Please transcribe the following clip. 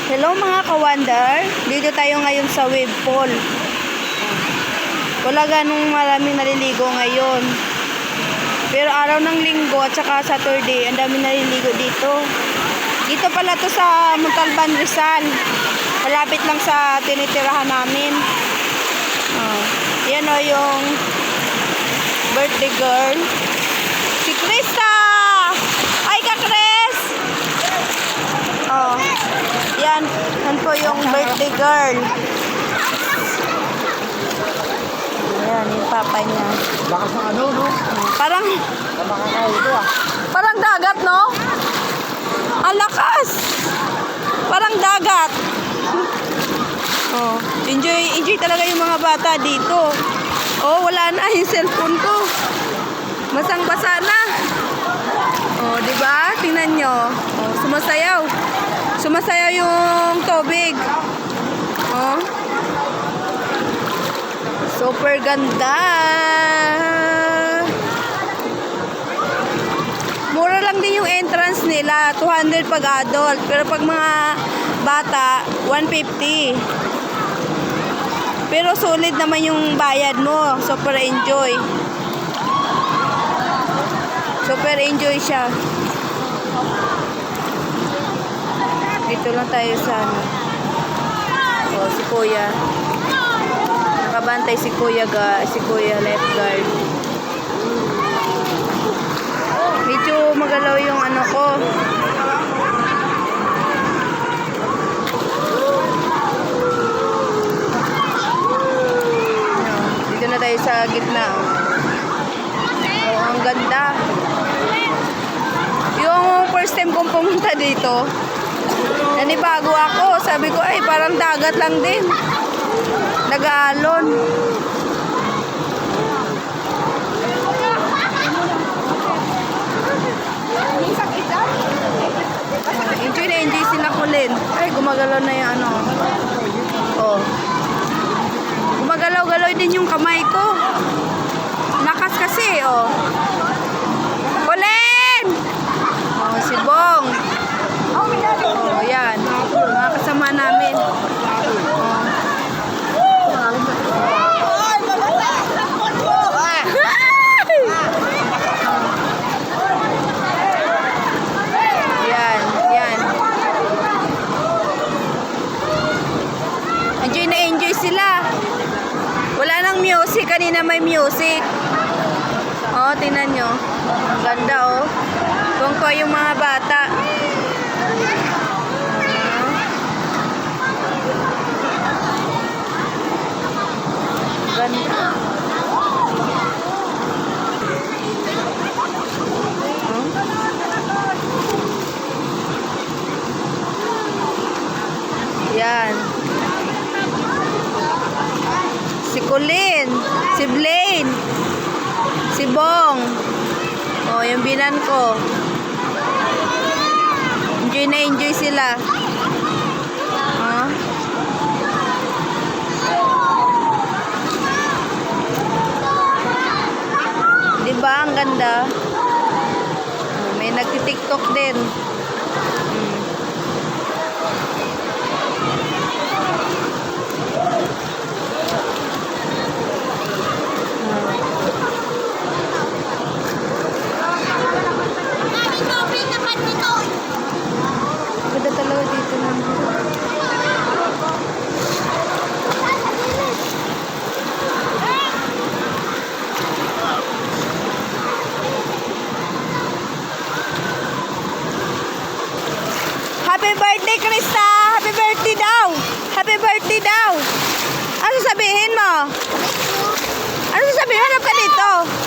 Hello mga ka-wonder, dito tayo ngayon sa wave pool. Wala ganong maraming naliligo ngayon. Pero araw ng linggo at saka Saturday, ang dami naliligo dito. Dito pala to sa Montalban, Rizal. Malapit lang sa tinitirahan namin. Yan o yung birthday girl. Si Krista! Ay ka, Chris! Yan po yung birthday girl. Ayan, yung papa niya. Lakas ng ano, no? Parang Makakaito ah. parang dagat, no? Ang lakas! Parang dagat. Enjoy talaga yung mga bata dito. Wala na yung cellphone ko. Basang-basa na. Di ba? Tingnan nyo. Sumasayaw. Sumasayaw yung tubig. Super ganda. Mura lang din yung entrance nila. 200 pag adult. Pero pag mga bata, 150. Pero solid naman yung bayad mo. Super enjoy. Super enjoy siya. Dito lang tayo sa si Kuya. Nakabantay si Kuya lifeguard. Medyo magalaw yung ano ko. Dito na tayo sa gitna. Ang ganda. Yung first time kong pumunta dito, nanibago ako. Sabi ko, ay parang dagat lang din. Nag-aalon. Enjoy na enjoy sila kulin. Ay, gumagalaw na yung ano. Gumagalaw-galaw din yung kamay ko. Lakas kasi, Kulin! Si Bong. Yan. Mga kasama namin. Yan. Enjoy na enjoy sila. Wala nang music. Kanina may music. Tingnan nyo. Ang ganda, Tuwang-tuwa yung mga bata. Ganda. Yan. Si Colin, si Blaine, si Bong. Yung binan ko. Enjoy na enjoy sila. Diba? Ang ganda. May nagti-TikTok din. Ganda talaga dito naman. Happy birthday, Krista! Happy birthday daw! Happy birthday daw! Ano sabihin mo? Ano sabihin? Hanap ka dito!